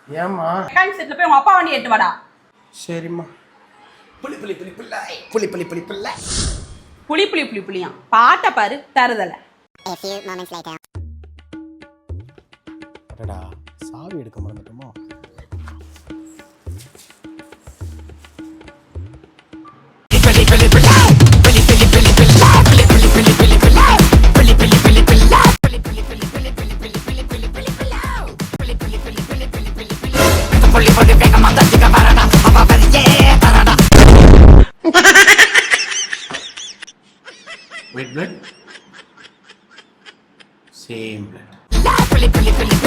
ஏம்மா? மெக்கானிக் செட்ல போய் உங்க அப்பா வண்டி எடுத்து வாடா. சரிம்மா. புளி புளி புளி புள்ளை புளி புளி புளி புள்ளை புளி புளி புளி புளியா பாட்ட பாரு தருதல. அடடா, சாவி எடுக்க மறந்துட்டோமோ? Wait, blood? Same blood.